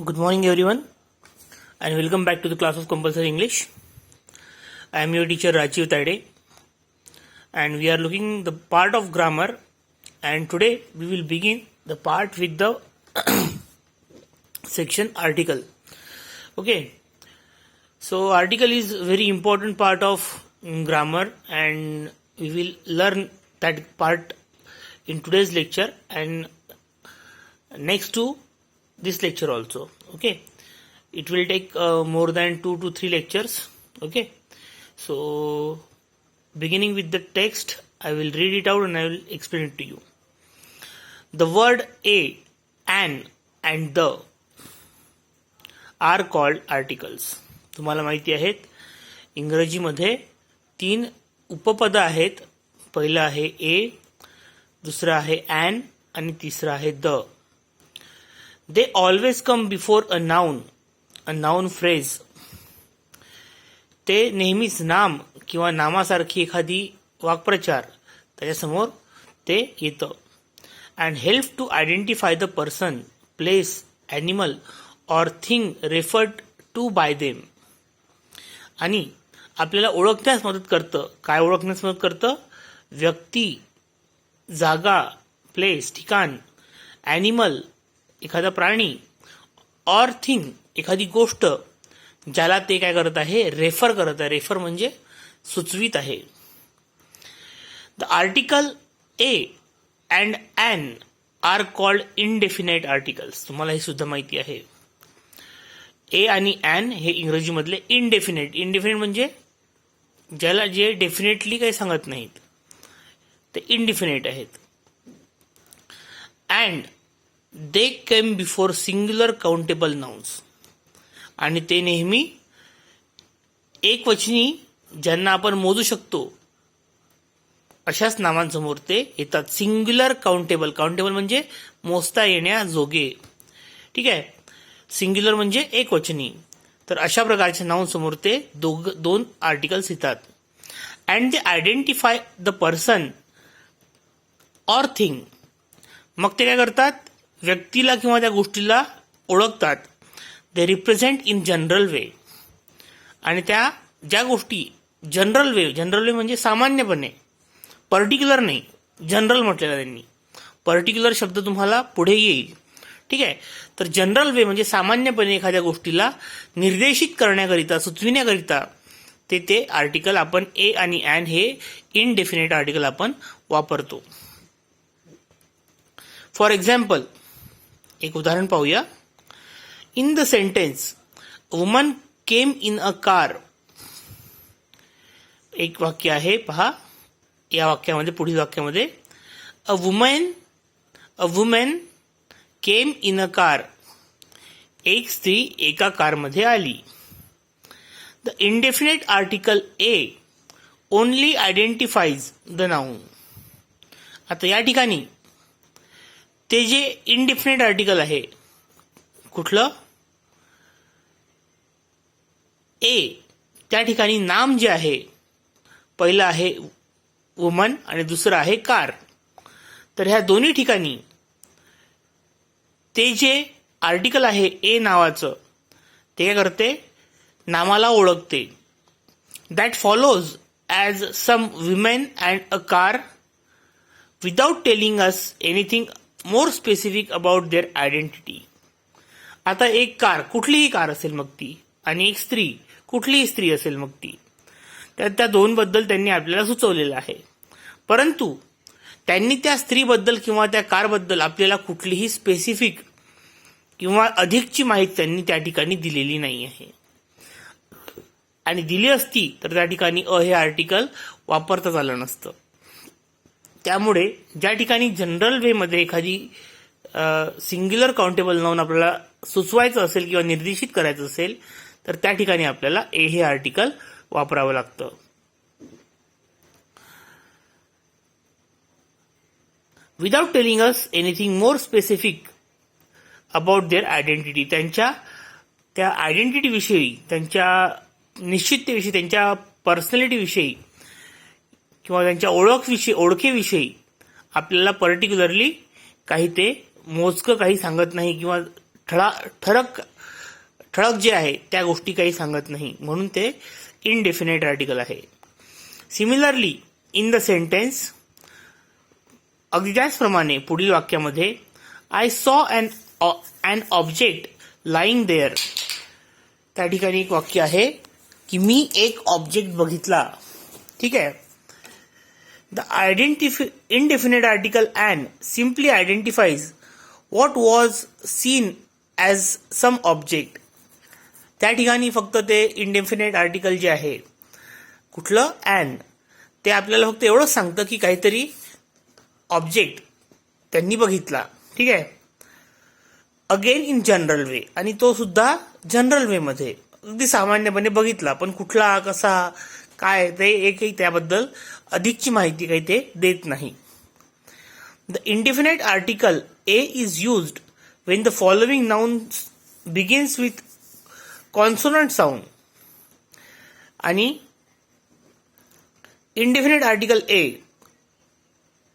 Good morning, everyone, and welcome back to the class of compulsory English. I am your teacher Rajiv Tade, and we are looking the part of grammar. And today we will begin the part with the section article. Okay, so article is very important part of grammar, and we will learn that part in today's lecture and next to this lecture also. Okay, it will take more than 2 to 3 lectures. Okay, so beginning with the text, I will read it out and I will explain it to you. The word a, an and the are called articles. तुम्हाला माहिती आहेत इंग्रजीमध्ये 3 उपपद आहेत. पहिलं आहे ए, दुसरं आहे an आणि तिसरं आहे the. They always come before a noun phrase. ते नेहमीच नाम किंवा नामासारखी एखादी वाक्प्रचार त्याच्यासमोर ते येतं. And help to identify the person, place, animal or thing referred to by them. आणि आपल्याला ओळखण्यास मदत करतं. काय ओळखण्यास मदत करतं? व्यक्ती, जागा, प्लेस, ठिकाण, ॲनिमल एखादा प्राणी, ऑर थिंग एखादी गोष्ट ज्याला ते काय करत आहे? रेफर करत आहे. रेफर म्हणजे सुचवित आहे. The article a and an are called indefinite articles. तुम्हाला हे सुद्धा माहिती आहे. ए आणि ॲन हे इंग्रजीमधले इनडेफिनाइट. इनडेफिनाइट म्हणजे ज्याला जे डेफिनेटली काही सांगत नाहीत ते इनडेफिनाइट आहेत. And they came before singular countable nouns. आणि ते नेहमी एकवचनी ज्यांना आपण मोजू शकतो अशाच नावांसमोर ते येतात. Singular countable. काउंटेबल म्हणजे मोजता येण्याजोगे. ठीक आहे. सिंग्युलर म्हणजे एकवचनी. तर अशा प्रकारच्या नाउन समोर ते दोन आर्टिकल्स येतात. And they identify the person or thing. मग ते काय करतात? व्यक्तीला किंवा त्या गोष्टीला ओळखतात. दे रिप्रेझेंट इन जनरल वे. आणि त्या ज्या गोष्टी जनरल वे म्हणजे सामान्यपणे, पर्टिक्युलर नाही, जनरल म्हटलेला त्यांनी. पर्टिक्युलर शब्द तुम्हाला पुढे येईल. ठीक आहे. तर जनरल वे म्हणजे सामान्यपणे एखाद्या गोष्टीला निर्देशित करण्याकरिता, सुचविण्याकरिता ते आर्टिकल आपण ए आणि ॲन हे इनडेफिनेट आर्टिकल आपण वापरतो. फॉर एक्झाम्पल, एक उदाहरण पाहूया. In the sentence woman came in a car. एक वाक्य आहे पहा. या वाक्यामध्ये, पुढील वाक्यामध्ये a women came in a car. एक स्त्री एका कारमध्ये आली. The indefinite article a only identifies the noun. आता या ठिकाणी ते जे इनडेफिनेट आर्टिकल आहे, कुठलं? ए. त्या ठिकाणी नाम जे आहे, पहिलं आहे वुमन आणि दुसरं आहे कार. तर ह्या दोन्ही ठिकाणी ते जे आर्टिकल आहे ए नावाचं, ते काय करते? नामाला ओळखते. That follows as some women and a car without telling us anything more specific about their identity. आता एक कार, कुठलीही कार असेल मग ती, आणि एक स्त्री, कुठलीही स्त्री असेल मग ती, त्या दोनबद्दल त्यांनी आपल्याला सुचवलेलं आहे. परंतु त्यांनी त्या स्त्रीबद्दल किंवा त्या कारबद्दल आपल्याला कुठलीही स्पेसिफिक किंवा अधिकची माहिती त्यांनी त्या ठिकाणी दिलेली नाही आहे. आणि दिली असती तर त्या ठिकाणी अ हे आर्टिकल वापरताच आलं नसतं. त्यामुळे ज्या ठिकाणी जनरल वेमध्ये एखादी सिंग्युलर काउंटेबल नाउन आपल्याला सुचवायचं असेल किंवा निर्देशित करायचं असेल तर त्या ठिकाणी आपल्याला ए हे आर्टिकल वापरावं लागतं. Without telling us anything more specific about their identity. त्यांच्या त्या आयडेंटिटीविषयी, त्यांच्या निश्चिततेविषयी, त्यांच्या पर्सनॅलिटीविषयी किंवा त्यांच्या ओळखेविषयी आपल्याला पर्टिक्युलरली काही ते मोजकं काही सांगत नाही किंवा ठळक जे आहे त्या गोष्टी काही सांगत नाही, म्हणून ते इनडेफिनेट आर्टिकल आहे. सिमिलरली इन द सेंटेन्स, अगदी त्याचप्रमाणे पुढील वाक्यामध्ये I saw an object lying there, त्या ठिकाणी एक वाक्य आहे की मी एक ऑब्जेक्ट बघितला. ठीक आहे. The indefinite article an simply identifies what was seen as some object. त्या ठिकाणी फक्त ते इंडेफिनेट आर्टिकल जे आहे कुठलं an, ते आपल्याला फक्त एवढंच सांगतं की काहीतरी ऑब्जेक्ट त्यांनी बघितला. ठीक आहे. अगेन इन जनरल वे, आणि तो सुद्धा जनरल वे मध्ये अगदी सामान्यपणे बघितला, पण कुठला कसा काय ते एकही त्याबद्दल अधिकची माहिती काही ते देत नाही. The indefinite article A is used Wien the following noun begins with consonant sound. आणि इंडेफिनेट आर्टिकल ए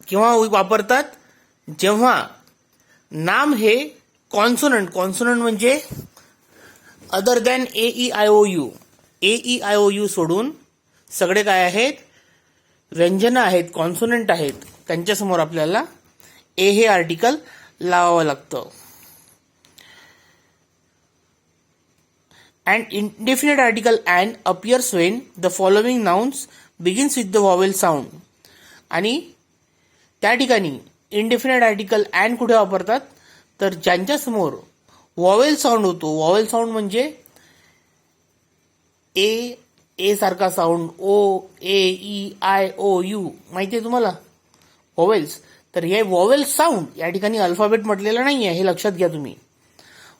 केव्हा वापरतात, जेव्हा नाम हे कॉन्सोनंट म्हणजे अदर दॅन AEIOU, AEIOU सोडून सगळे काय आहेत, व्यंजन आहेत, कॉन्सोनंट आहेत, त्यांच्यासमोर आपल्याला ए हे आर्टिकल लावावं लागतं. And indefinite article and appears Wien the following nouns begins with the vowel sound. आणि त्या ठिकाणी इंडेफिनेट आर्टिकल अँड कुठे वापरतात, तर ज्यांच्यासमोर वॉवेल साऊंड होतो. वॉवेल साऊंड म्हणजे ए सारखा साऊंड, OAEIOU माहिती आहे तुम्हाला वॉवेल्स. तर हे वॉवेल साऊंड या ठिकाणी अल्फाबेट म्हटलेला नाही आहे, हे लक्षात घ्या तुम्ही.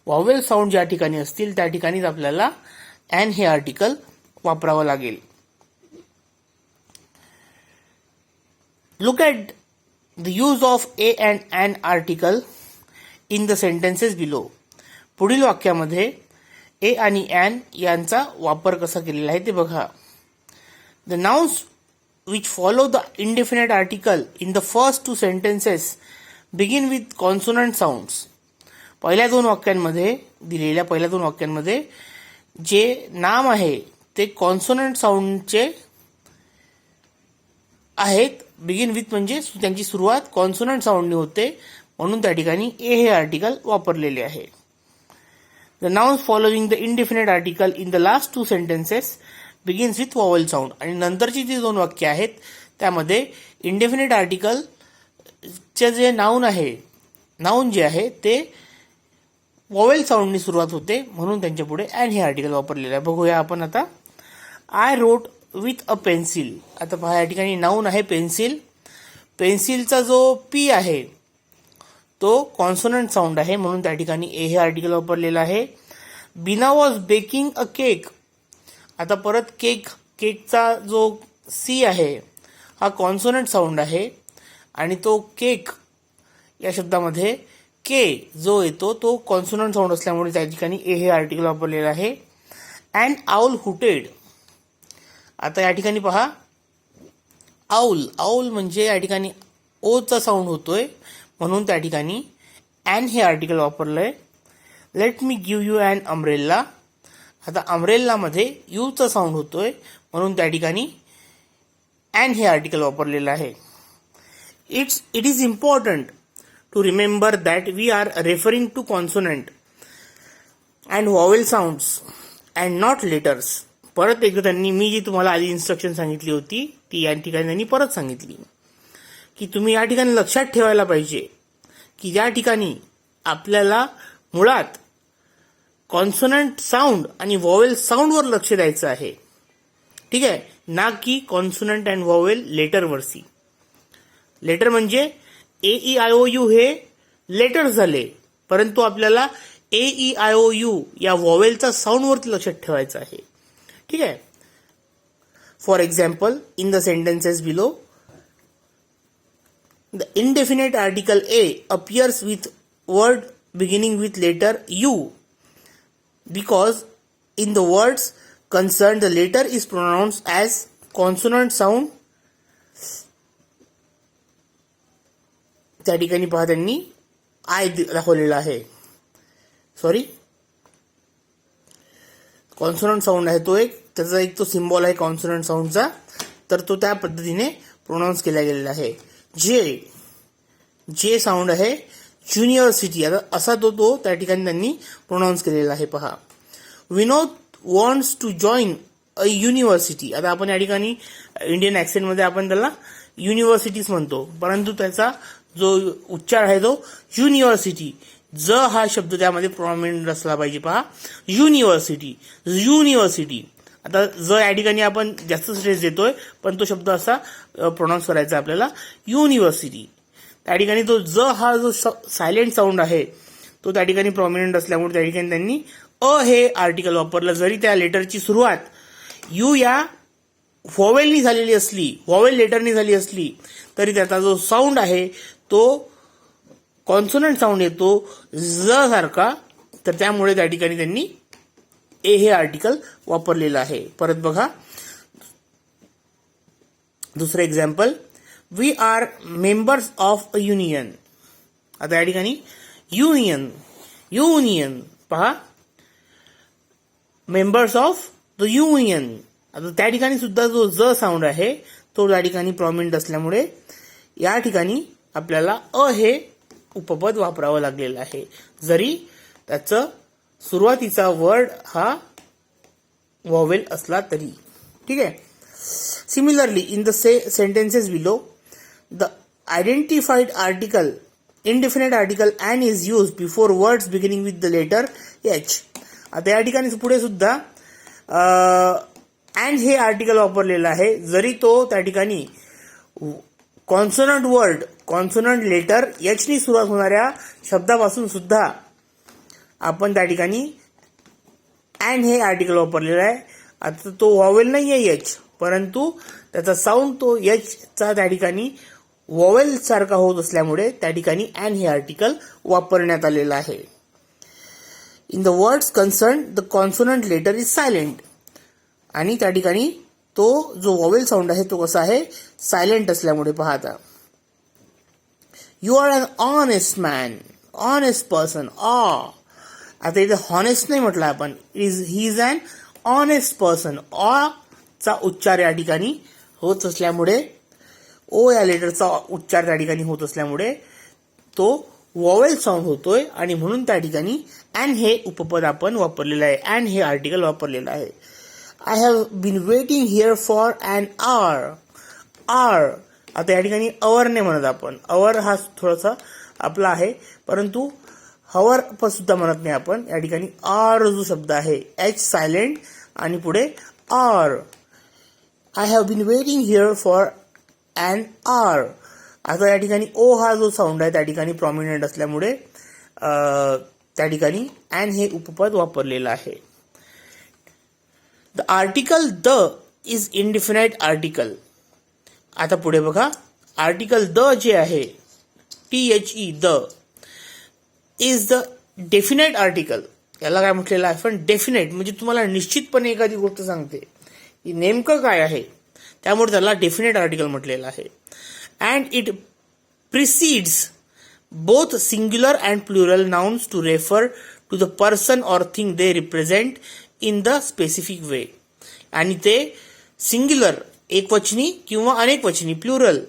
वॉवेल साऊंड ज्या ठिकाणी असतील त्या ठिकाणीच आपल्याला अँड हे आर्टिकल वापरावं लागेल. Look at the use of A and and article in the sentences below. पुढील वाक्यामध्ये ए आणि अँड यांचा वापर कसा केलेला आहे ते बघा. The nouns which follow the indefinite article in the first two sentences begin with consonant sounds. दिलेल्या पहिल्या दोन वाक्यांमध्ये जे नाम आहे ते कॉन्सोनंट साऊंडचे आहेत. बिगिन विथ म्हणजे त्यांची सुरुवात कॉन्सोनंट साऊंडने होते, म्हणून त्या ठिकाणी ए हे आर्टिकल वापरलेले आहे. The nouns following the indefinite article in the last two sentences begins with vowel sound. आणि नंतरची जी दोन वाक्य आहेत त्यामध्ये इंडेफिनेट आर्टिकलचे जे नाऊन जे आहे ते वॉवेल साऊंडनी सुरुवात होते, म्हणून त्यांच्या पुढे अँड हे आर्टिकल वापरलेलं आहे. बघूया आपण आता. I wrote with a pencil. आता पहा या ठिकाणी नाऊन आहे पेन्सिल. पेन्सिलचा जो पी आहे तो कॉन्सोनंट साऊंड आहे, म्हणून त्या ठिकाणी ए हे आर्टिकल वापरलेलं आहे. Beena was baking a cake. आता परत केकचा जो सी आहे हा कॉन्सोनंट साऊंड आहे, आणि तो केक या शब्दामध्ये के जो येतो तो कॉन्सोनंट साऊंड असल्यामुळे त्या ठिकाणी ए हे आर्टिकल वापरलेलं आहे. An owl hooted. आता या ठिकाणी पहा आउल म्हणजे या ठिकाणी ओचा साऊंड होतोय, म्हणून त्या ठिकाणी अँड हे आर्टिकल वापरलंय. Let me give you an umbrella. आता अम्ब्रेलामध्ये यूचा साऊंड होतोय, म्हणून त्या ठिकाणी अँड हे आर्टिकल वापरलेलं आहे. It is important to remember that we are referring to consonant and vowel sounds and not letters. परत एकदा त्यांनी मी जी तुम्हाला आधी इन्स्ट्रक्शन सांगितली होती ती या ठिकाणी त्यांनी परत सांगितली की तुम्ही या ठिकाणी लक्षात ठेवायला पाहिजे की या ठिकाणी आपल्याला मुळात कॉन्सोनंट साऊंड आणि वॉवेल साऊंडवर लक्ष द्यायचं आहे. ठीक आहे, ना की कॉन्सोनंट अँड वॉवेल लेटरवरती. लेटर म्हणजे AEIOU हे लेटर झाले, परंतु आपल्याला AEIOU या वॉवेलचा साऊंडवरती लक्षात ठेवायचं आहे. ठीक आहे. For example, in the sentences below the indefinite article A appears with word beginning with letter U because in the words concerned the letter is pronounced as consonant sound. त्या ठिकाणी पहा त्यांनी आय दाखवलेला आहे. कॉन्सोनंट साऊंड आहे तो त्याचा तो सिम्बॉल आहे कॉन्सोनंट साऊंडचा, तर तो त्या पद्धतीने प्रोनाऊन्स केला गेलेला आहे. जे साऊंड आहे युनिव्हर्सिटी, आता असा तो त्या ठिकाणी त्यांनी प्रोनाऊन्स केलेला आहे. पहा, Vinod wants to join a university. आता आपण या ठिकाणी इंडियन ऍक्सेंटमध्ये आपण त्याला युनिव्हर्सिटीज म्हणतो, परंतु त्याचा जो उच्चार आहे तो युनिव्हर्सिटी. ज हा शब्द त्यामध्ये प्रॉमिनंट असला पाहिजे. पहा, युनिव्हर्सिटी. आता ज या ठिकाणी आपण जास्त स्ट्रेस देतोय, पण तो शब्द असा प्रोनाऊन्स करायचा आपल्याला, युनिव्हर्सिटी. त्या ठिकाणी तो ज हा जो सायलेंट साऊंड आहे तो त्या ठिकाणी प्रॉमिनंट असल्यामुळे त्या ठिकाणी त्यांनी अ हे आर्टिकल वापरलं. जरी त्या लेटरची सुरुवात यू या व्हॉवेलनी झालेली असली, व्हॉवेल लेटरनी झाली असली, तरी त्याचा जो साऊंड आहे तो कॉन्सोनंट साऊंड येतो ज सारखा, तर त्यामुळे त्या ठिकाणी त्यांनी ए हे आर्टिकल वापरलेलं आहे. परत बघा दुसरं example, we are members of a union. आता या ठिकाणी युनियन पहा, मेंबर्स ऑफ द युनियन. आता त्या ठिकाणी सुद्धा जो ज साऊंड आहे तो त्या ठिकाणी प्रॉमिनंट असल्यामुळे या ठिकाणी आपल्याला अ हे उपपद वापरावं लागलेलं आहे, जरी त्याचं सुरुवातीचा वर्ड हा व्हॉवेल असला तरी. ठीक आहे. Similarly in the sentences below the identified article indefinite article and is used before words beginning with the letter H. आता या ठिकाणी पुढे सुद्धा and हे आर्टिकल वापरलेलं आहे, जरी तो त्या ठिकाणी consonant word, consonant letter H नी सुरुवात होणाऱ्या शब्दापासून सुद्धा आपण त्या ठिकाणी and हे आर्टिकल वापरलेलं आहे. आता तो व्हॉवेल नाही आहे H, परंतु त्याचा साऊंड तो H चा त्या ठिकाणी व्हॉवेल सारखा होत असल्यामुळे त्या ठिकाणी अँड हे आर्टिकल वापरण्यात आलेलं आहे. In the words concern the consonant letter is silent. आणि त्या ठिकाणी तो जो व्हॉवेल साऊंड आहे तो कसा आहे, सायलेंट असल्यामुळे. पाहता, you are an honest man, honest person. आता इथे हॉनेस्ट नाही म्हटलं आपण, he is an honest person. चा उच्चार या ठिकाणी होत असल्यामुळे, ओ या लेटरचा उच्चार त्या ठिकाणी होत असल्यामुळे तो व्हॉवेल साऊंड होतोय, आणि म्हणून त्या ठिकाणी अँड हे उपपद आपण वापरलेलं आहे, अँड हे आर्टिकल वापरलेलं आहे. I have been waiting here for an hour. आता या ठिकाणी अवर नाही म्हणत आपण, अवर हा थोडासा आपला आहे, परंतु हवर पण सुद्धा म्हणत नाही आपण. या ठिकाणी आर जो शब्द आहे, एच सायलेंट आणि पुढे R. I have been waiting here for an hour. आता या ठिकाणी ओ हा जो साऊंड आहे त्या ठिकाणी प्रॉमिनंट असल्यामुळे त्या ठिकाणी अँड हे उपपद वापरलेलं आहे. The article the is indefinite article. आता पुढे बघा, आर्टिकल द जे आहे THE, the is the definite article. याला काय म्हटलेलं आहे आपण, डेफिनाइट, म्हणजे तुम्हाला निश्चितपणे एखादी गोष्ट सांगते की नेमकं काय आहे, त्यामुळे त्याला डेफिनेट आर्टिकल म्हटलेलं आहे. And it precedes both singular and plural nouns to refer to the person or thing they represent in the specific way. आणि ते सिंग्युलर एकवचनी किंवा अनेकवचनी प्लुरल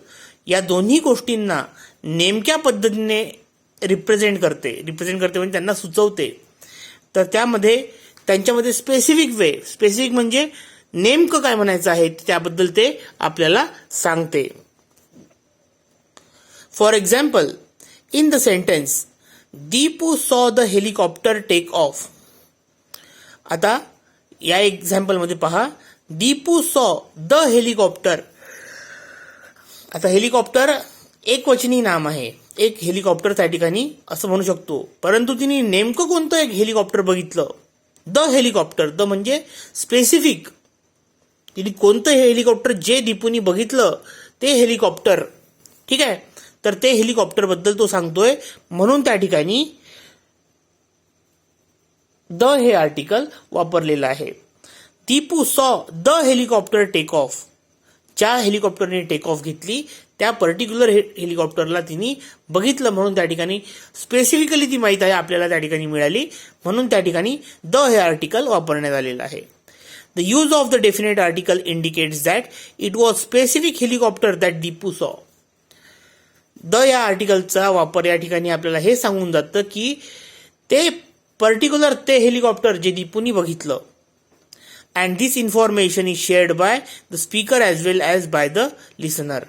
या दोन्ही गोष्टींना नेमक्या पद्धतीने रिप्रेझेंट करते म्हणजे त्यांना सुचवते. तर त्यांच्यामध्ये स्पेसिफिक वे, स्पेसिफिक म्हणजे नेमकं काय म्हणायचं आहे त्याबद्दल ते आपल्याला सांगते. For example, in the sentence Deepu सॉ द हेलिकॉप्टर टेक ऑफ. आता या एक्झाम्पलमध्ये पहा, दीपू सॉ द हेलिकॉप्टर. आता हेलिकॉप्टर एकवचनी नाम आहे, एक हेलिकॉप्टर त्या ठिकाणी असं म्हणू शकतो, परंतु तिने नेमकं कोणतं एक हेलिकॉप्टर बघितलं, द हेलिकॉप्टर. द म्हणजे स्पेसिफिक, तिने कोणतं हेलिकॉप्टर जे दीपूनी बघितलं ते हेलिकॉप्टर. ठीक आहे, तर ते हेलिकॉप्टर बद्दल तो सांगतोय, म्हणून त्या ठिकाणी द हे आर्टिकल वापरलेलं आहे. दीपू सॉ द हेलिकॉप्टर टेक ऑफ. ज्या हेलिकॉप्टरने टेक ऑफ घेतली त्या पर्टिक्युलर हेलिकॉप्टरला तिने बघितलं म्हणून त्या ठिकाणी स्पेसिफिकली ती माहिती आहे आपल्याला त्या ठिकाणी मिळाली म्हणून त्या ठिकाणी द हे आर्टिकल वापरण्यात आलेलं आहे. The use of the definite article indicates that it was specific helicopter that Deepu सॉ. द या आर्टिकलचा वापर या ठिकाणी आपल्याला हे सांगून जातं की ते पर्टिक्युलर ते हेलिकॉप्टर जे दीपूनी बघितलं. And this information is shared by the speaker as well as by the listener.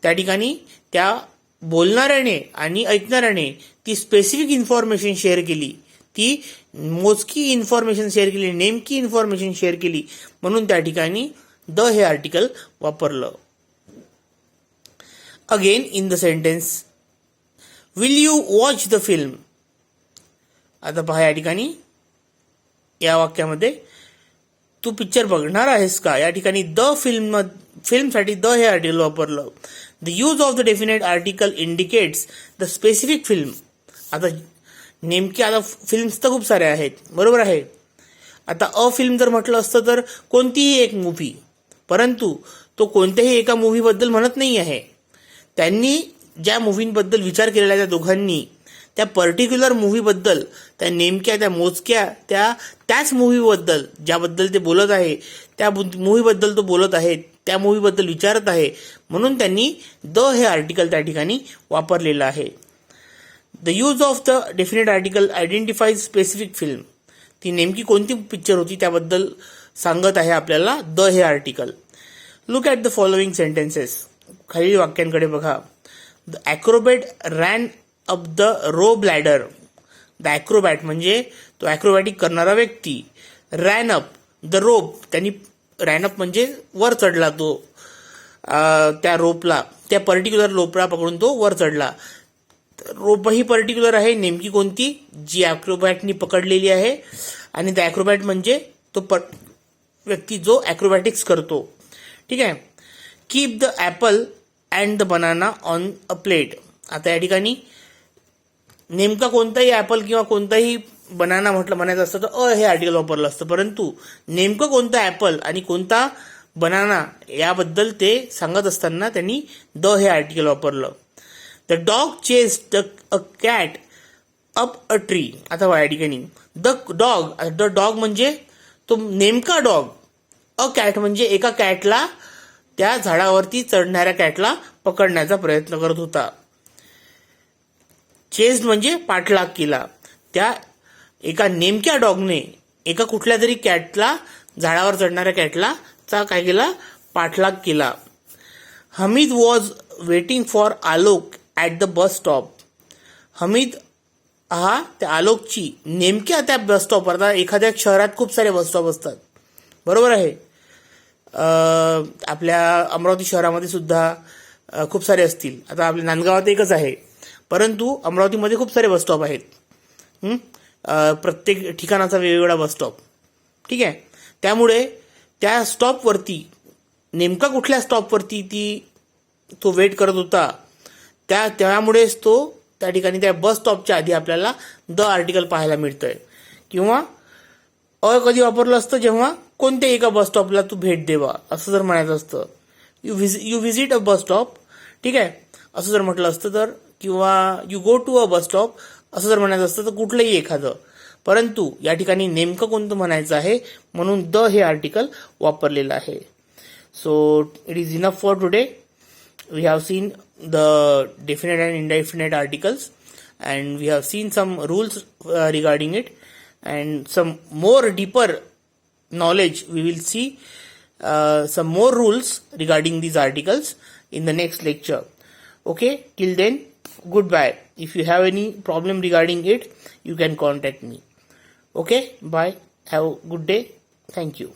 त्या ठिकाणी त्या बोलणाऱ्याने आणि ऐकणाऱ्याने ती स्पेसिफिक इन्फॉर्मेशन शेअर केली, ती मोजकी इन्फॉर्मेशन शेअर केली, नेमकी इन्फॉर्मेशन शेअर केली म्हणून त्या ठिकाणी द हे आर्टिकल वापरलं. Again in the sentence will you watch the film. आता पहा या ठिकाणी या वाक्यामध्ये तू पिक्चर बघणार आहेस का, या ठिकाणी द फिल्मसाठी द हे आर्टिकल वापरलं. The use of the definite article indicates the specific film. आता नेमके आता फिल्म्स तर खूप साऱ्या आहेत, बरोबर आहे. आता अ फिल्म जर म्हटलं असतं तर कोणतीही एक मूव्ही, परंतु तो कोणत्याही एका मूव्हीबद्दल म्हणत नाही आहे. त्यांनी ज्या मूव्हींबद्दल विचार केलेला त्या दोघांनी त्या पर्टिक्युलर मूव्हीबद्दल, त्या नेमक्या त्या मोजक्या त्याच मूव्हीबद्दल ज्याबद्दल ते बोलत आहे, त्या मूव्हीबद्दल तो बोलत आहे, त्या मूव्हीबद्दल विचारत आहे म्हणून त्यांनी द हे आर्टिकल त्या ठिकाणी वापरलेलं आहे. The use of the definite article identifies specific film. ती नेमकी कोणती पिक्चर होती त्याबद्दल सांगत आहे आपल्याला द हे article. Look at the following sentences. खालील वाक्यांकडे बघा. The acrobat ran up the rope ladder. The acrobat म्हणजे तो ॲक्रोबॅटिक करणारा व्यक्ती. रॅन अप द रोप, त्यांनी रॅन अप म्हणजे वर चढला तो त्या रोपला, त्या पर्टिक्युलर रोपला पकडून तो वर चढला. रोप ही पर्टिक्युलर आहे, नेमकी कोणती जी ॲक्रोबॅटनी पकडलेली आहे. आणि द ॲक्रोबॅट म्हणजे तो व्यक्ती जो ॲक्रोबॅटिक्स करतो. ठीक आहे. Keep the Apple and the banana on a plate. आता या ठिकाणी नेमका कोणताही ॲपल किंवा कोणताही बनाना म्हणायचं असतं तर हे आर्टिकल वापरलं असतं, परंतु नेमकं कोणता ॲपल आणि कोणता बनाना याबद्दल ते सांगत असताना त्यांनी द हे आर्टिकल वापरलं. The dog chased a cat up a tree. आता या ठिकाणी द डॉग म्हणजे तो नेमका डॉग, अ कॅट म्हणजे एका कॅटला, त्या झाडावरती चढणाऱ्या कॅटला पकडण्याचा प्रयत्न करत होता. चेस्ड म्हणजे पाठलाग केला. त्या एका नेमक्या डॉगने एका कुठल्या तरी कॅटला, झाडावर चढणाऱ्या कॅटला काय केला, पाठलाग केला. Hamid was waiting for Alok at the bus stop. Hamid हा त्या आलोकची नेमक्या त्या बस स्टॉपवर, आता एखाद्या शहरात खूप सारे बस स्टॉप असतात, बरोबर आहे. आपल्या अमरावती शहरामध्ये सुद्धा खूप सारे असतील. आता आपल्या नांदगावात एकच आहे, परंतु अमरावतीमध्ये खूप सारे बस स्टॉप आहेत. प्रत्येक ठिकाणाचा वेगवेगळा बस स्टॉप. ठीक आहे. त्यामुळे त्या स्टॉपवरती नेमका कुठल्या स्टॉपवरती तो वेट करत होता, त्यामुळेच तो त्या ठिकाणी त्या बस स्टॉपच्या आधी आपल्याला द आर्टिकल पाहायला मिळतंय. किंवा कधी वापरलं असतं जेव्हा कोणत्याही एका बस स्टॉपला तू भेट देवा असं जर म्हणायचं असतं. You visit a bus stop. ठीक आहे. असं जर म्हटलं असतं तर, किंवा you go to a bus stop असं जर म्हणायचं असतं तर कुठलंही एखादं. परंतु या ठिकाणी नेमकं कोणतं म्हणायचं आहे म्हणून द हे आर्टिकल वापरलेलं आहे. So it is enough for today. We have seen the definite and indefinite articles, and we have seen some rules regarding it, and some more deeper knowledge we will see some more rules regarding these articles in the next lecture. Okay, till then, goodbye. If you have any problem regarding it, you can contact me. Okay, bye. Have a good day. Thank you.